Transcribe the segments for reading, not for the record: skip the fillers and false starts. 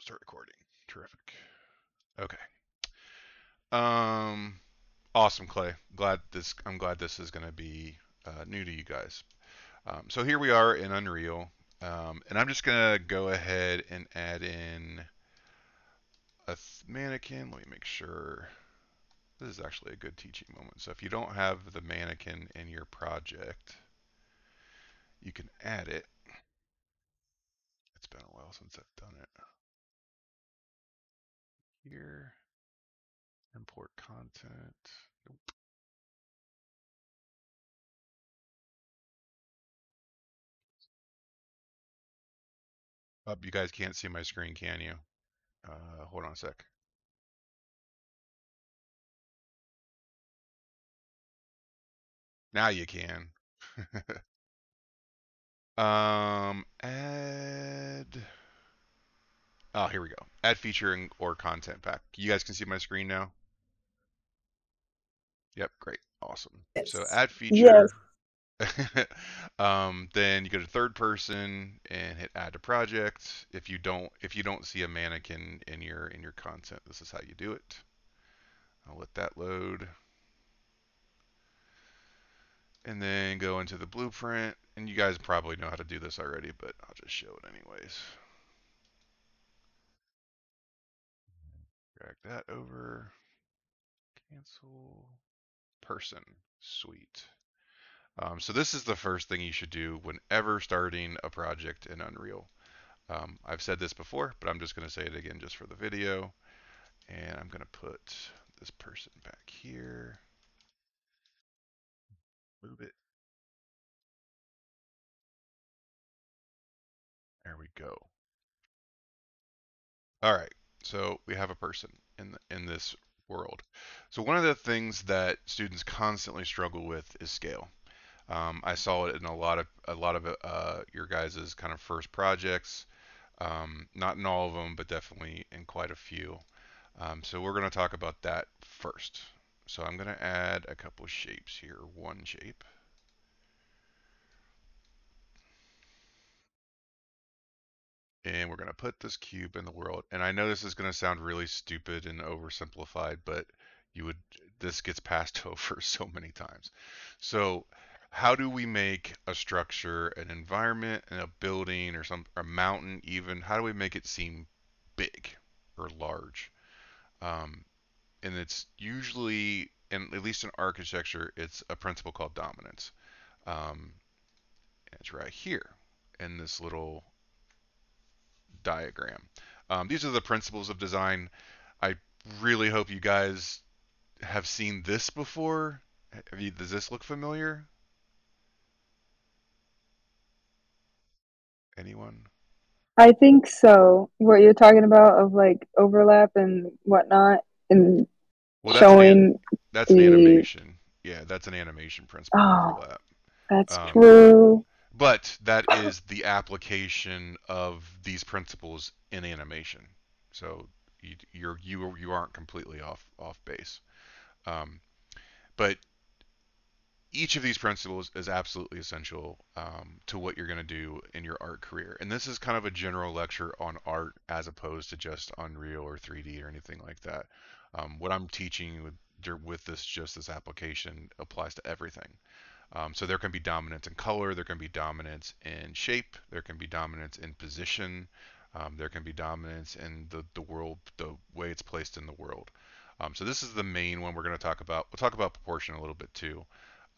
Start recording. Terrific. Okay. Um, awesome, Clay. I'm glad this is going to be new to you guys. So here we are in Unreal, and I'm just going to go ahead and add in a mannequin. Let me make sure this is actually a good teaching moment. So if you don't have the mannequin in your project, you can add it. It's been a while since I've done it. Here, import content. Oh, you guys can't see my screen, can you? Hold on a sec. Now you can. Add. Oh, here we go. Add feature or content pack. You guys can see my screen now? Yep, great. Awesome. So Yes. add Yes. feature. Then you go to third person and hit add to project. If you don't see a mannequin in your content, this is how you do it. I'll let that load. And then go into the blueprint. And you guys probably know how to do this already, but I'll just show it anyways. Drag that over. Cancel person. Sweet. So this is the first thing you should do whenever starting a project in Unreal. I've said this before, but I'm just going to say it again just for the video. And I'm going to put this person back here. Move it. There we go. All right. So we have a person in this world. So one of the things that students constantly struggle with is scale. I saw it in a lot of your guys' kind of first projects. Not in all of them, but definitely in quite a few. So we're going to talk about that first. So I'm going to add a couple of shapes here. One shape. And we're going to put this cube in the world. And I know this is going to sound really stupid and oversimplified, but you would this gets passed over so many times. So how do we make a structure, an environment, and a building or a mountain even, how do we make it seem big or large? Um, and it's usually, and at least in architecture, it's a principle called dominance. Um, it's right here in this little diagram. These are the principles of design. I really hope you guys have seen this before. Does this look familiar? Anyone? I think so. What you're talking about of like overlap and whatnot and Well, showing that's an the animation. Yeah, that's an animation principle oh, overlap. that's Um, true. but that is the application of these principles in animation. So you aren't completely off base. Um, but each of these principles is absolutely essential to what you're going to do in your art career. And this is kind of a general lecture on art as opposed to just Unreal or 3D or anything like that. What I'm teaching with this application applies to everything. So there can be dominance in color, there can be dominance in shape, there can be dominance in position, there can be dominance in the world, the way it's placed in the world. So this is the main one we're going to talk about. We'll talk about proportion a little bit too.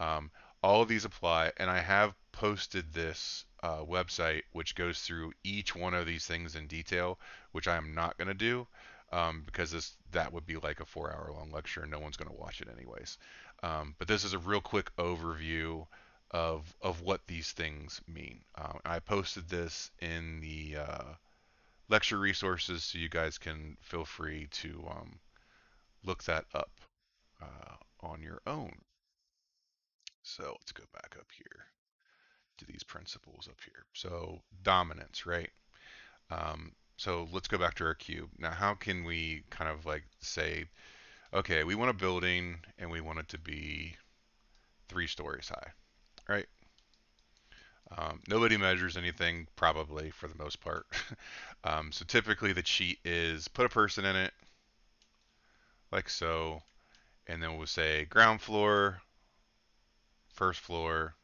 Um, all of these apply, and I have posted this website which goes through each one of these things in detail, which I am not going to do because that would be like a 4 hour long lecture and no one's going to watch it anyways. But this is a real quick overview of what these things mean. I posted this in the lecture resources, so you guys can feel free to look that up on your own. So let's go back up here to these principles up here. So dominance, right? So let's go back to our cube. Now, how can we kind of like say, okay, we want a building and we want it to be 3 stories high, right? Nobody measures anything, probably for the most part. So typically the cheat is put a person in it, like so, and then we'll say ground floor, first floor,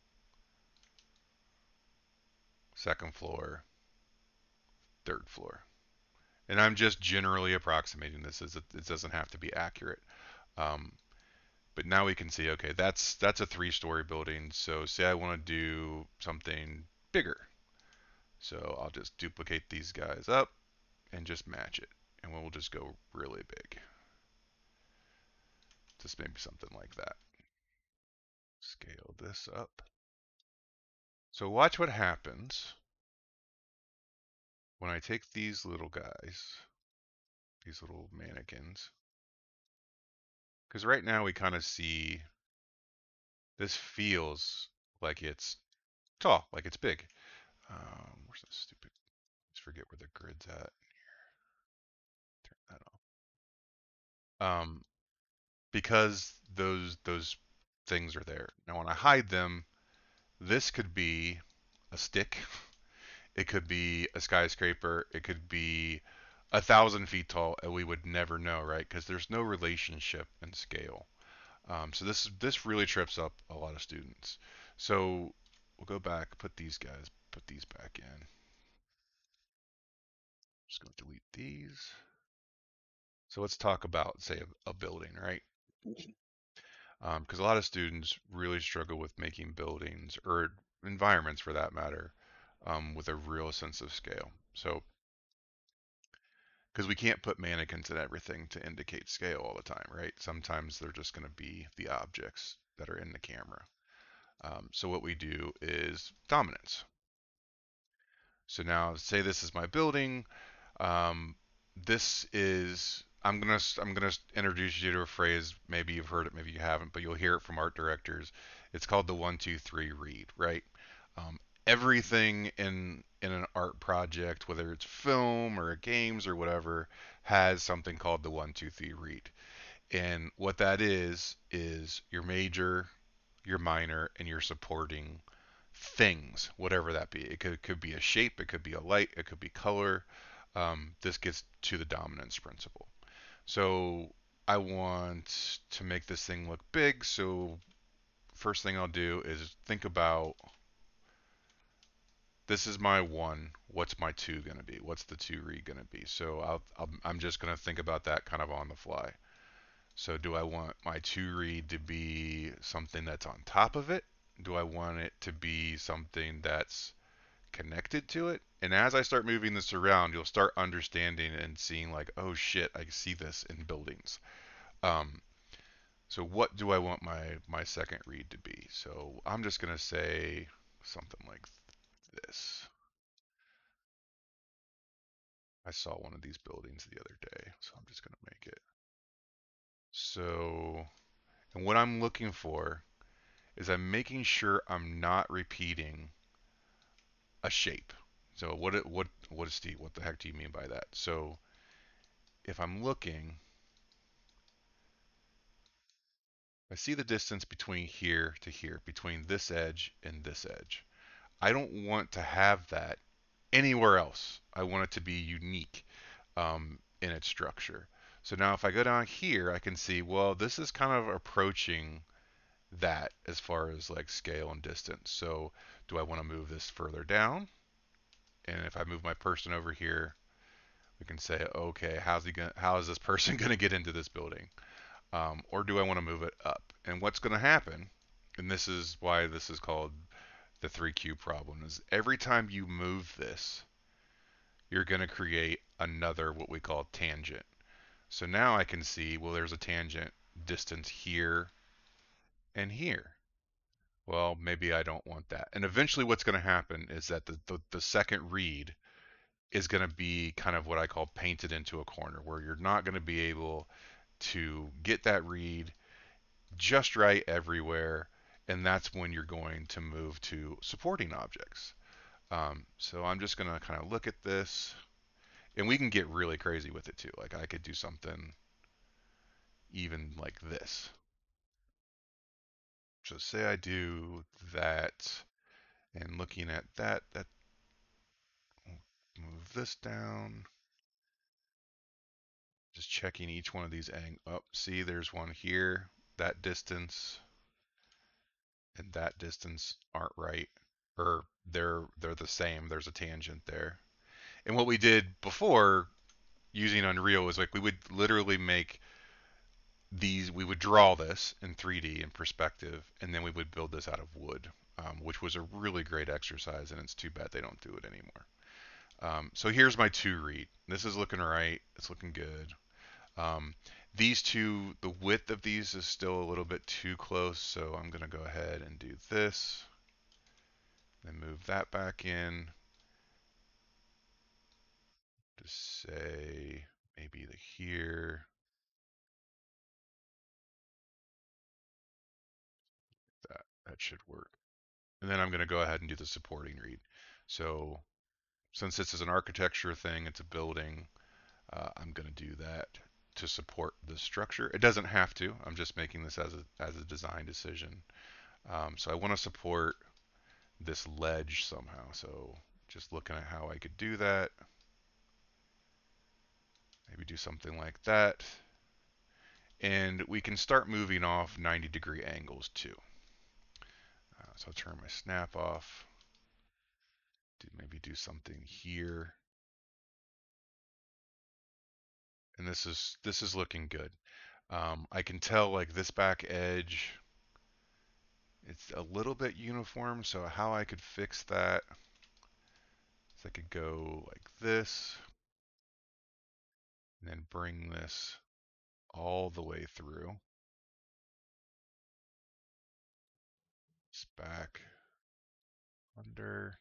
second floor, third floor. And I'm just generally approximating this, as it doesn't have to be accurate. Um, but now we can see, okay, that's a three-story building. So say I want to do something bigger. So I'll just duplicate these guys up and just match it. And we'll just go really big. Just maybe something like that. Scale this up. So watch what happens when I take these little guys, these little mannequins. Because right now we kind of see this feels like it's tall, like it's big. Where's that stupid? Let's forget where the grid's at. Turn that off. Because those things are there. Now when I hide them, this could be a stick. It could be a skyscraper. It could be 1,000 feet tall, and we would never know, right? Because there's no relationship in scale. So this really trips up a lot of students. So we'll go back, put these back in. Just going to delete these. So let's talk about, say, a building, right? Because a lot of students really struggle with making buildings or environments, for that matter, with a real sense of scale. So because we can't put mannequins in everything to indicate scale all the time, right? Sometimes they're just going to be the objects that are in the camera. So what we do is dominance. So now, say this is my building. Um, this is I'm gonna introduce you to a phrase. Maybe you've heard it, maybe you haven't, but you'll hear it from art directors. It's called the 1, 2, 3 read, right? Um, Everything in an art project, whether it's film or games or whatever, has something called the 1, 2, 3 read. And what that is your major, your minor, and your supporting things, whatever that be. It could be a shape, it could be a light, it could be color. This gets to the dominance principle. So I want to make this thing look big. So first thing I'll do is think about, this is my one. What's my two going to be? What's the two read going to be? So I'm just going to think about that kind of on the fly. So do I want my two read to be something that's on top of it? Do I want it to be something that's connected to it? And as I start moving this around, you'll start understanding and seeing like, oh shit, I see this in buildings. Um, so what do I want my second read to be? So I'm just gonna say something like this. I saw one of these buildings the other day, so I'm just gonna make it. So, and what I'm looking for is I'm making sure I'm not repeating a shape. So what is Steve? What the heck do you mean by that? So if I'm looking, I see the distance between here to here, between this edge and this edge. I don't want to have that anywhere else. I want it to be unique in its structure. So now if I go down here, I can see, well, this is kind of approaching that as far as like scale and distance. So do I want to move this further down? And if I move my person over here, we can say, okay, how is this person going to get into this building? Or do I want to move it up? And what's going to happen, and this is why this is called the 3Q problem, is every time you move this, you're going to create another what we call tangent. So now I can see, well, there's a tangent distance here and here. Well, maybe I don't want that. And eventually what's going to happen is that the second read is going to be kind of what I call painted into a corner, where you're not going to be able to get that read just right everywhere. And that's when you're going to move to supporting objects. So I'm just going to kind of look at this, and we can get really crazy with it too. Like I could do something even like this. So say I do that, And looking at that, that move this down. Just checking each one of these angles. Oh, see, there's one here. That distance and that distance aren't right, or they're the same. There's a tangent there. And what we did before using Unreal was like we would literally make these. We would draw this in 3D in perspective, and then we would build this out of wood, which was a really great exercise. And it's too bad they don't do it anymore. So here's my two read. This is looking right. It's looking good. Um, these two, the width of these is still a little bit too close, so I'm going to go ahead and do this, then move that back in to say maybe the here. That should work. And then I'm going to go ahead and do the supporting read. So since this is an architecture thing, it's a building, I'm going to do that to support the structure. It doesn't have to. I'm just making this as a design decision. So I want to support this ledge somehow. So just looking at how I could do that. Maybe do something like that. And we can start moving off 90-degree angles too. So I'll turn my snap off. Maybe do something here. And this is looking good. I can tell like this back edge, it's a little bit uniform. So how I could fix that is I could go like this and then bring this all the way through. It's back under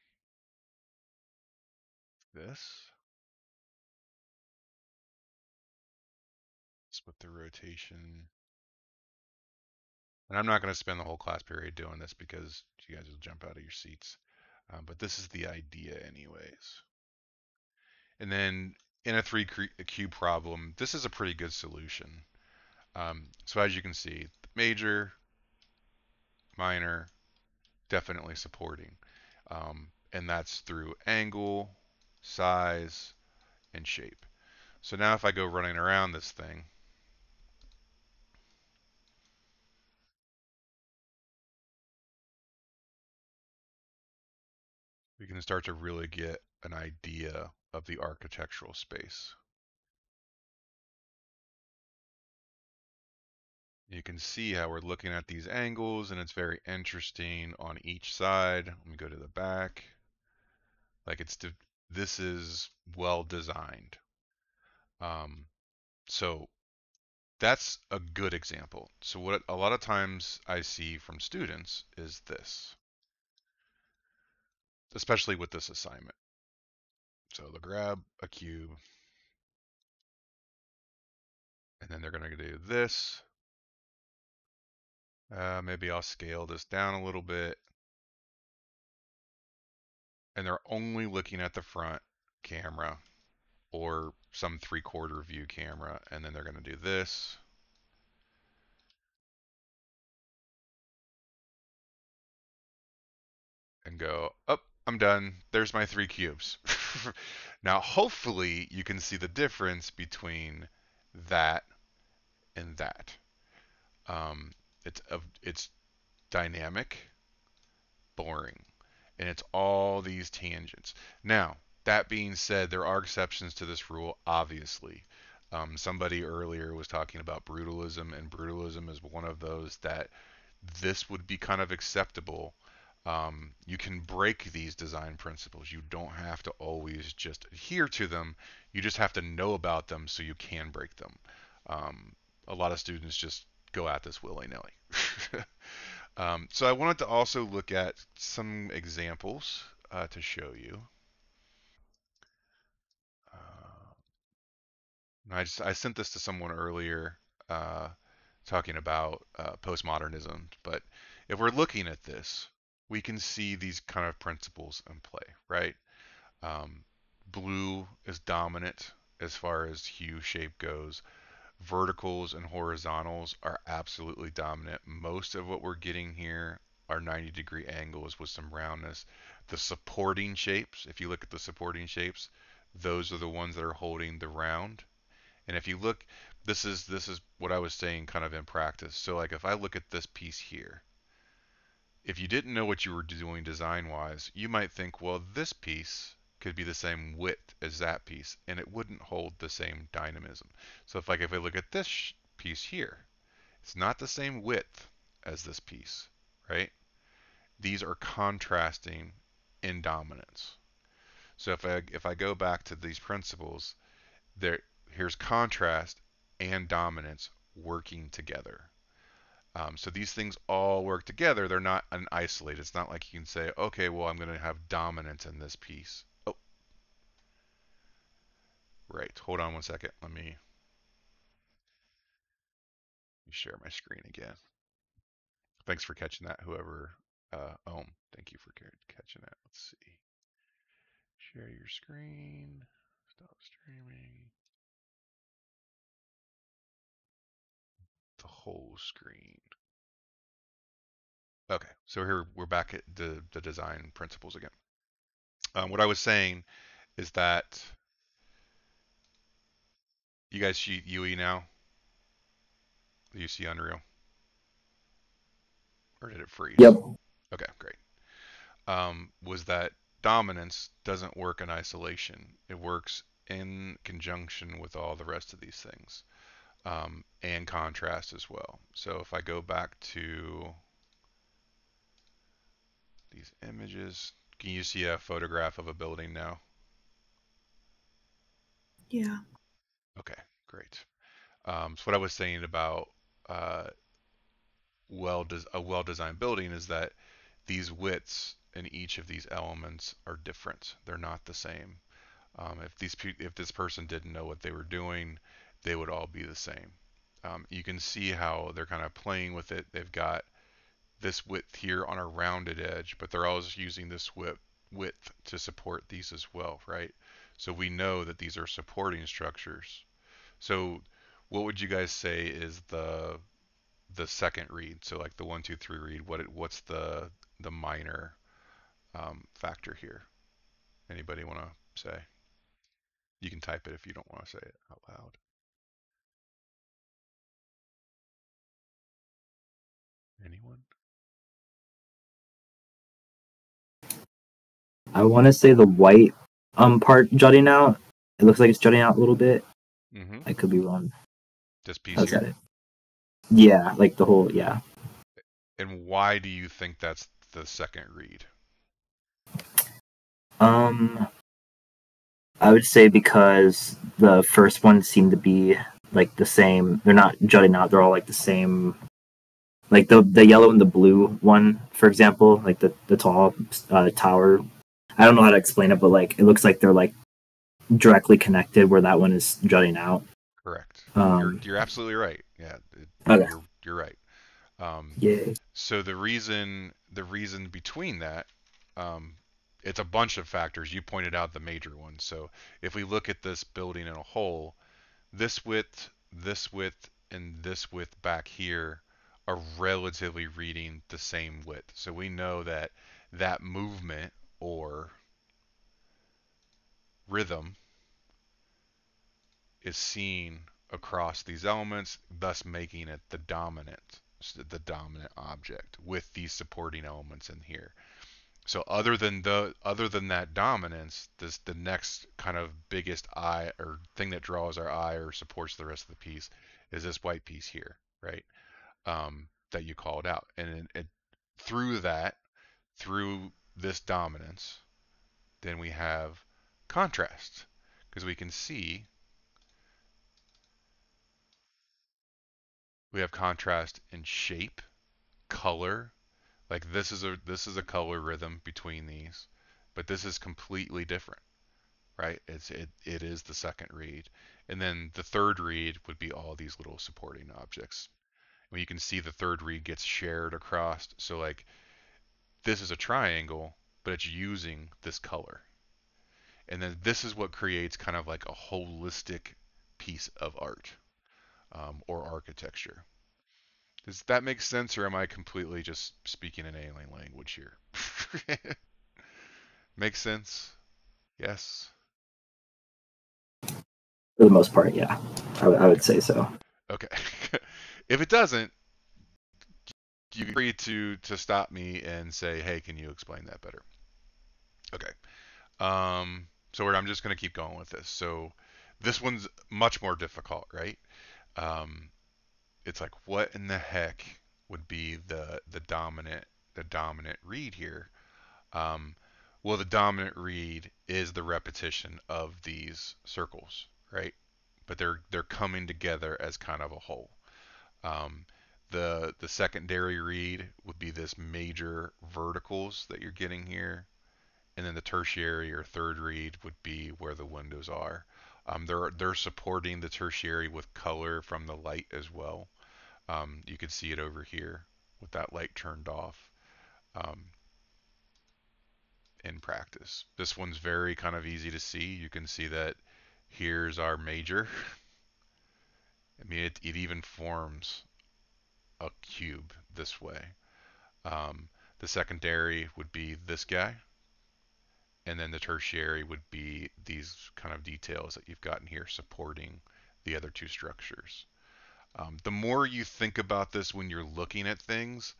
this. Split the rotation. And I'm not going to spend the whole class period doing this because you guys will jump out of your seats. But this is the idea anyways. And then in a 3 cube problem, this is a pretty good solution. So as you can see, major, minor, definitely supporting. And that's through angle, size, and shape. So now if I go running around this thing, we can start to really get an idea of the architectural space. You can see how we're looking at these angles and it's very interesting on each side. Let me go to the back. Like this is well designed. Um, so that's a good example. So what a lot of times I see from students is this, especially with this assignment. So they'll grab a cube and then they're going to do this. Maybe I'll scale this down a little bit. And they're only looking at the front camera or some 3/4 view camera, and then they're going to do this. And go, oh, I'm done. There's my 3 cubes. Now, hopefully, you can see the difference between that and that. Um, it's dynamic, boring, and it's all these tangents. Now, that being said, there are exceptions to this rule, obviously. Somebody earlier was talking about brutalism, and brutalism is one of those that this would be kind of acceptable. You can break these design principles. You don't have to always just adhere to them. You just have to know about them so you can break them. Um, a lot of students just go at this willy-nilly. So I wanted to also look at some examples to show you. Uh, I sent this to someone earlier uh, talking about postmodernism, but if we're looking at this, we can see these kind of principles in play, right? Um, Blue is dominant as far as hue shape goes. Verticals and horizontals are absolutely dominant. Most of what we're getting here our 90-degree angles with some roundness. The supporting shapes, if you look at the supporting shapes, those are the ones that are holding the round. And if you look, this is what I was saying kind of in practice. So like if I look at this piece here, if you didn't know what you were doing design wise, you might think, well, this piece could be the same width as that piece, and it wouldn't hold the same dynamism. So if I look at this piece here, it's not the same width as this piece, right? These are contrasting in dominance. So if I go back to these principles, there here's contrast and dominance working together. So these things all work together. They're not an isolated. It's not like you can say, okay, well, I'm going to have dominance in this piece. Oh, right. Hold on one second. Let me share my screen again. Thanks for catching that, whoever. Ohm, thank you for catching that. Let's see. Share your screen. Stop streaming. The whole screen. Okay, so here we're back at the design principles again. What I was saying is that you guys see UE now. You see Unreal, or did it freeze? Yep. Okay, great. Was that dominance doesn't work in isolation. It works in conjunction with all the rest of these things, and contrast as well. So if I go back to these images, can you see a photograph of a building now? Yeah. Okay, great. So what I was saying about uh, a well-designed building is that these widths in each of these elements are different. They're not the same. If this person didn't know what they were doing, they would all be the same. You can see how they're kind of playing with it. They've got this width here on a rounded edge, but they're always using this width to support these as well, right? So we know that these are supporting structures. So what would you guys say is the second read? So like the 1, 2, 3 read. What's the minor factor here? Anybody want to say? You can type it if you don't want to say it out loud. Anyone? I want to say the white part jutting out. It looks like it's jutting out a little bit. Mm-hmm. I could be wrong. This piece How's here. that? Yeah, like the whole yeah. And why do you think that's the second read? Um, I would say because the first one seemed to be like the same. They're not jutting out. They're all like the same. Like the yellow and the blue one, for example, like the tall tower. I don't know how to explain it, but like it looks like they're like directly connected, where that one is jutting out. Correct. You're Um, you're absolutely right. Yeah, okay. you're right. Um, Yeah. so the reason between that, um, it's a bunch of factors. You pointed out the major ones. So if we look at this building in a whole, this width, and this width back here are relatively reading the same width. So we know that that movement or rhythm is seen across these elements, thus making it the dominant object with these supporting elements in here. So other than that dominance, the next kind of biggest eye or thing that draws our eye or supports the rest of the piece is this white piece here, right? That you called out, and through that, through this dominance, then we have contrast because we can see we have contrast in shape, color. Like this is a color rhythm between these, but this is completely different, right? It is the second read, and then the third read would be all these little supporting objects. When you can see the third read gets shared across, so like this is a triangle, but it's using this color, and then this is what creates kind of like a holistic piece of art, or architecture. Does that make sense, or am I completely just speaking an alien language here? Makes sense? Yes. For the most part, yeah, I would say so. Okay. If it doesn't, you agree to stop me and say, "Hey, can you explain that better?" Okay. I'm just gonna keep going with this. So this one's much more difficult, right? Um, it's like, what in the heck would be the dominant read here? Um, well, the dominant read is the repetition of these circles, right? But they're coming together as kind of a whole. Um, the secondary read would be this major verticals that you're getting here, and then the tertiary or third read would be where the windows are. They're supporting the tertiary with color from the light as well. You can see it over here with that light turned off um, in practice. This one's very kind of easy to see. You can see that here's our major. I mean, it even forms a cube this way. Um, the secondary would be this guy, and then the tertiary would be these kind of details that you've gotten here supporting the other two structures. The more you think about this when you're looking at things,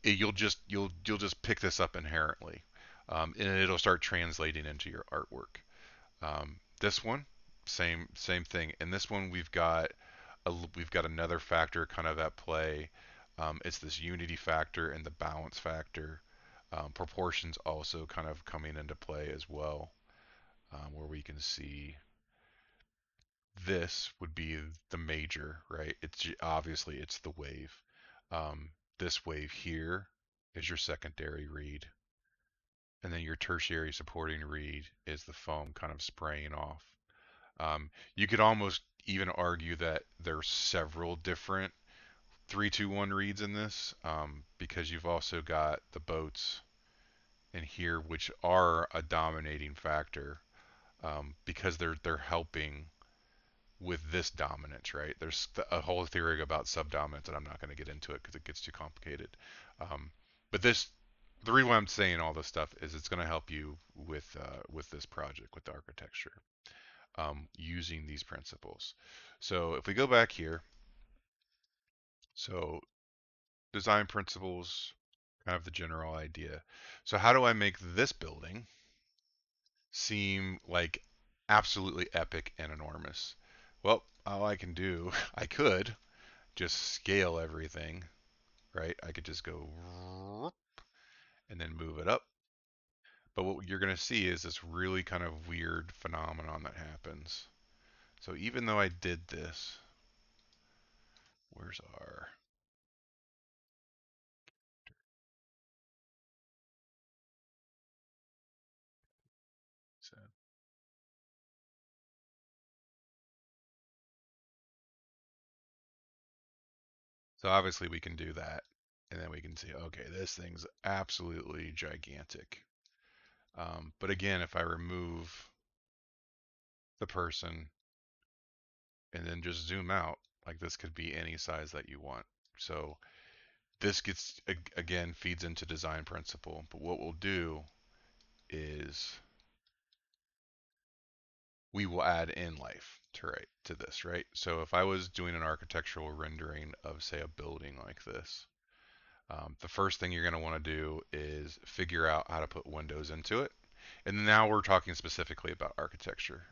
you'll just pick this up inherently, and it'll start translating into your artwork. This one, same thing. In this one, we've got another factor kind of at play. It's this unity factor and the balance factor. Proportions also kind of coming into play as well, where we can see this would be the major, right? Obviously it's the wave. Um, this wave here is your secondary read, and then your tertiary supporting read is the foam kind of spraying off. You could almost even argue that there's several different 3-2-1 reads in this, because you've also got the boats in here, which are a dominating factor, because they're helping with this dominance, right? There's a whole theory about subdominance, and I'm not going to get into it because it gets too complicated. Um, but the reason why I'm saying all this stuff is it's going to help you with this project, with the architecture, using these principles. So if we go back here, so design principles, kind of the general idea. So how do I make this building seem like absolutely epic and enormous? Well, all I can do, I could just scale everything, right? I could just go and then move it up. But what you're going to see is this really kind of weird phenomenon that happens. So even though I did this, where's our... So obviously we can do that. And then we can see, okay, this thing's absolutely gigantic. But again, if I remove the person and then just zoom out, like this could be any size that you want. So this gets, again, feeds into design principle. But what we'll do is we will add in life to this, right? So if I was doing an architectural rendering of, say, a building like this, the first thing you're going to want to do is figure out how to put windows into it. And now we're talking specifically about architecture,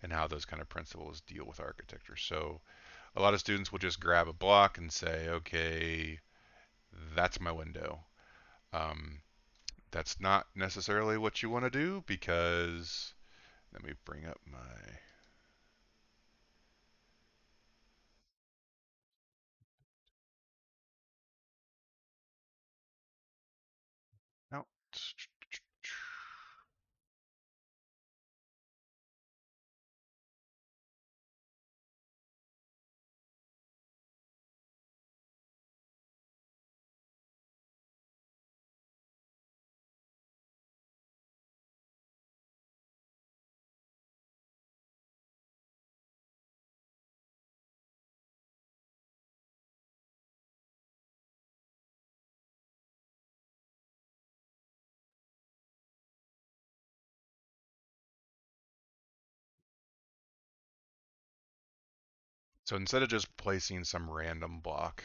and how those kind of principles deal with architecture. So a lot of students will just grab a block and say, okay, that's my window. Um, that's not necessarily what you want to do, because let me bring up my... No. So instead of just placing some random block,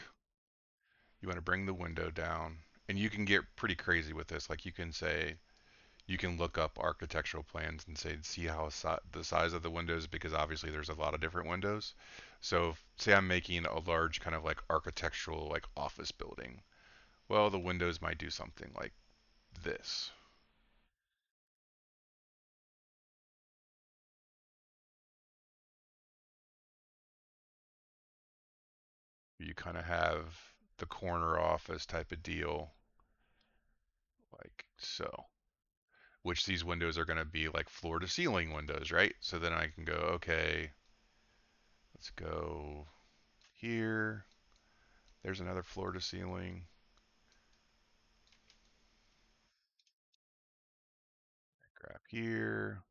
you want to bring the window down, and you can get pretty crazy with this. Like you can say, you can look up architectural plans and say, see how the size of the windows, because obviously there's a lot of different windows. So say I'm making a large kind of like architectural like office building. Well, the windows might do something like this. You kind of have the corner office type of deal, like so. Which these windows are going to be like floor to ceiling windows, right? So then I can go, okay, let's go here. There's another floor to ceiling. Grab here.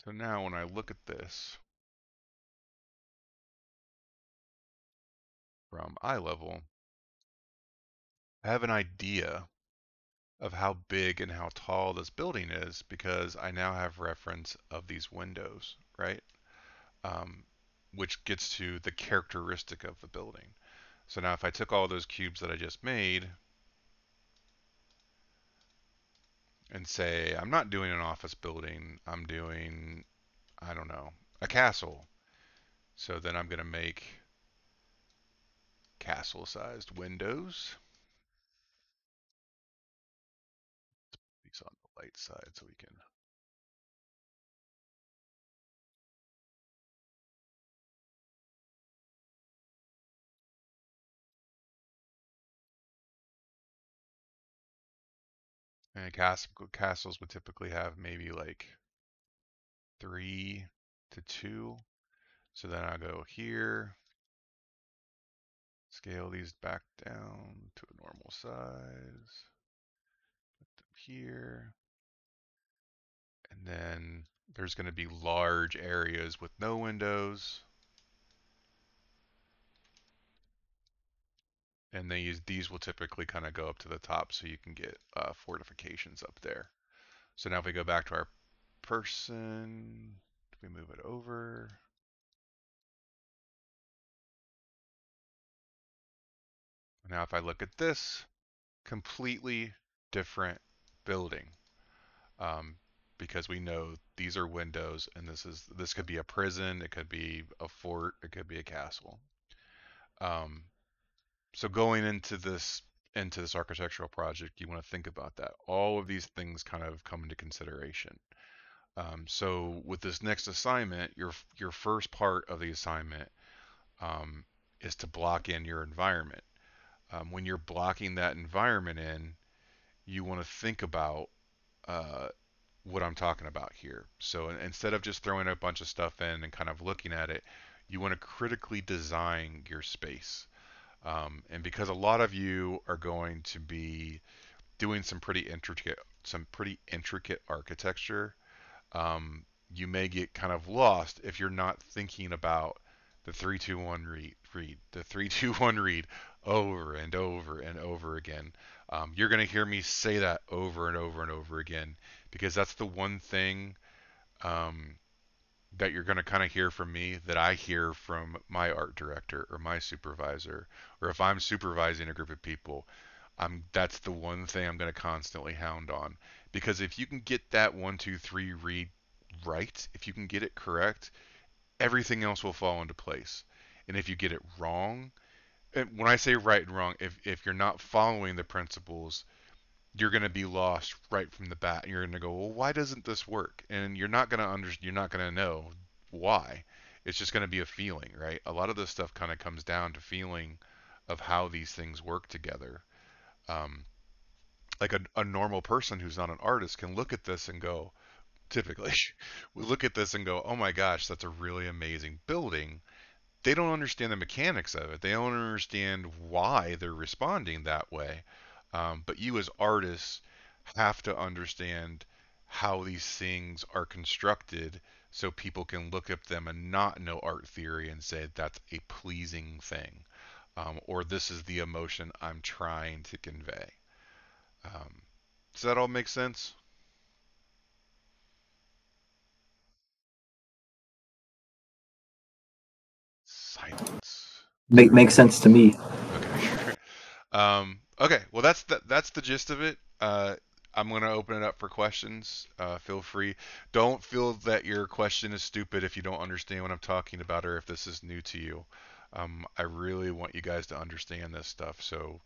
So now when I look at this from eye level, I have an idea of how big and how tall this building is because I now have reference of these windows, right? Um, which gets to the characteristic of the building. So now if I took all those cubes that I just made and say, I'm not doing an office building, I'm doing, I don't know, a castle. So then I'm going to make castle-sized windows. These on the light side so we can. And castles would typically have maybe like 3 to 2. So then I'll go here, scale these back down to a normal size, put them here, and then there's going to be large areas with no windows. And these will typically kind of go up to the top so you can get fortifications up there. So now if we go back to our person, we move it over. Now if I look at this, completely different building. Um, because we know these are windows and this could be a prison, it could be a fort, it could be a castle. Um, so going into this architectural project, you want to think about that. All of these things kind of come into consideration. So with this next assignment, your first part of the assignment um, is to block in your environment. When you're blocking that environment in, you want to think about uh, what I'm talking about here. So instead of just throwing a bunch of stuff in and kind of looking at it, you want to critically design your space. And because a lot of you are going to be doing some pretty intricate architecture, you may get kind of lost if you're not thinking about the 3-2-1 the 3-2-1 read over and over and over again. You're going to hear me say that over and over and over again because that's the one thing um, that you're going to kind of hear from me that I hear from my art director or my supervisor, or if I'm supervising a group of people, that's the one thing I'm going to constantly hound on. Because if you can get that 1-2-3 read right, if you can get it correct, everything else will fall into place. And if you get it wrong, and when I say right and wrong, if you're not following the principles, you're going to be lost right from the bat. You're going to go, well, why doesn't this work? And you're not going to know why. It's just going to be a feeling, right? A lot of this stuff kind of comes down to feeling of how these things work together. Um, like a normal person who's not an artist can look at this and go, typically, we look at this and go, oh my gosh, that's a really amazing building. They don't understand the mechanics of it. They don't understand why they're responding that way. But you as artists have to understand how these things are constructed so people can look at them and not know art theory and say that's a pleasing thing, or this is the emotion I'm trying to convey. Um, does that all make sense? Silence. Makes sense to me. Okay. Okay. Well, that's the gist of it. I'm gonna open it up for questions. Feel free. Don't feel that your question is stupid if you don't understand what I'm talking about or if this is new to you. I really want you guys to understand this stuff, so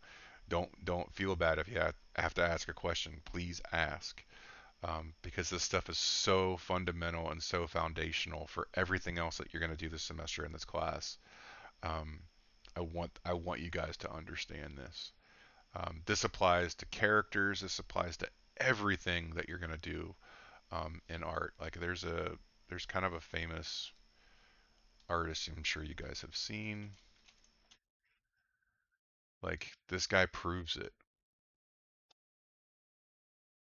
don't feel bad if you have to ask a question. Please ask, because this stuff is so fundamental and so foundational for everything else that you're gonna do this semester in this class. Um, I want you guys to understand this. This applies to characters. This applies to everything that you're gonna do in art. Like there's kind of a famous artist I'm sure you guys have seen. Like this guy proves it.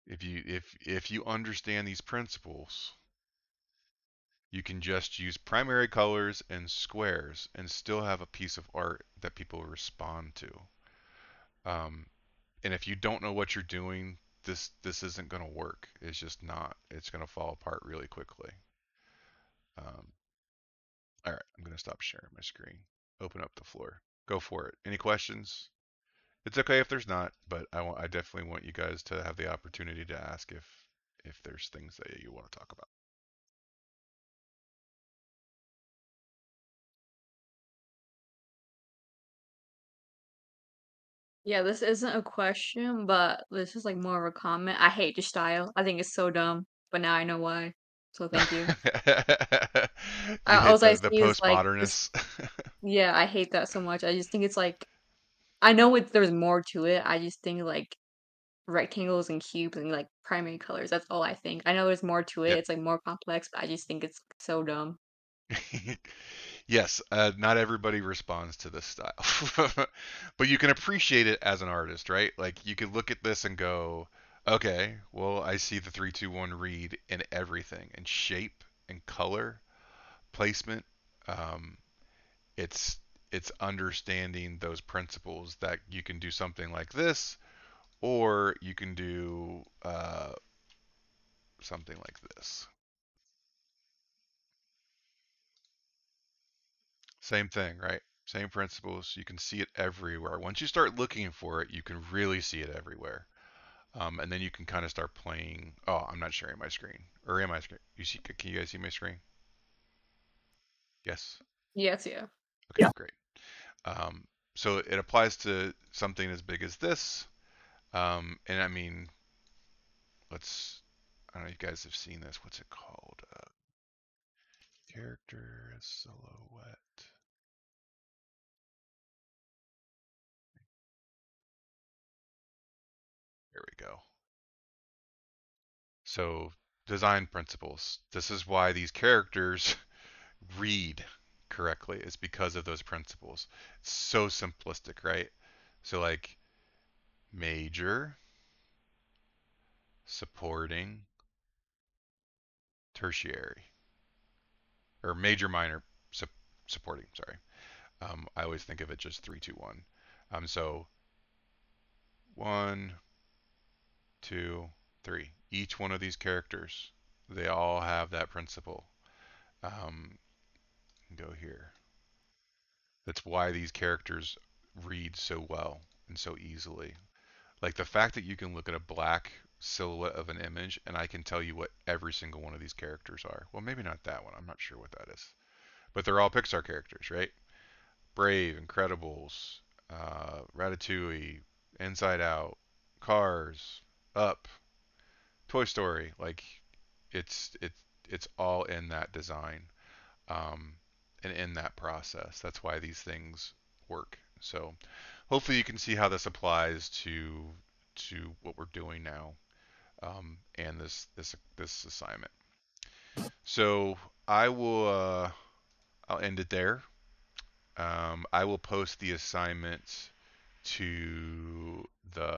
If you understand these principles, you can just use primary colors and squares and still have a piece of art that people respond to. Um, and if you don't know what you're doing, this isn't going to work. It's just not. It's going to fall apart really quickly. Um, all right, I'm going to stop sharing my screen. Open up the floor. Go for it. Any questions? It's okay if there's not, but I definitely want you guys to have the opportunity to ask if there's things that you want to talk about. Yeah, this isn't a question, but this is like more of a comment. I hate your style. I think it's so dumb, but now I know why. So thank you. You hit All I the see is like this. postmodernists. Yeah, I hate that so much. I just think it's like I know there's more to it. I just think like rectangles and cubes and like primary colors. That's all I think. I know there's more to it. Yep. It's like more complex, but I just think it's so dumb. Yes, not everybody responds to this style, but you can appreciate it as an artist, right? Like you could look at this and go, okay, well, I see the 3-2-1 read in everything, in shape and color, placement. Um, it's it's understanding those principles that you can do something like this, or you can do something like this. Same thing, right? Same principles. You can see it everywhere. Once you start looking for it, you can really see it everywhere. And then you can kind of start playing. Oh, I'm not sharing my screen. Or am I screen? You see? Can you guys see my screen? Yes. Yes, yeah. Okay, Yeah. great. Um, so it applies to something as big as this. And I mean, let's. I don't know. If you guys have seen this. What's it called? Character silhouette. There we go. So design principles. This is why these characters read correctly, is because of those principles. It's so simplistic, right? So like major, supporting, tertiary, or major, minor, su- supporting. Sorry, I always think of it just 3-2-1. So 1, 2, 3. Each one of these characters, they all have that principle. Um, go here. That's why these characters read so well and so easily. Like the fact that you can look at a black silhouette of an image and I can tell you what every single one of these characters are. Well, maybe not that one. I'm not sure what that is. But they're all Pixar characters, right? Brave, Incredibles, Ratatouille, Inside Out, Cars, Up, Toy Story. Like it's all in that design, um, and in that process. That's why these things work. So hopefully you can see how this applies to what we're doing now, and this assignment. So I will I'll end it there. I will post the assignment to the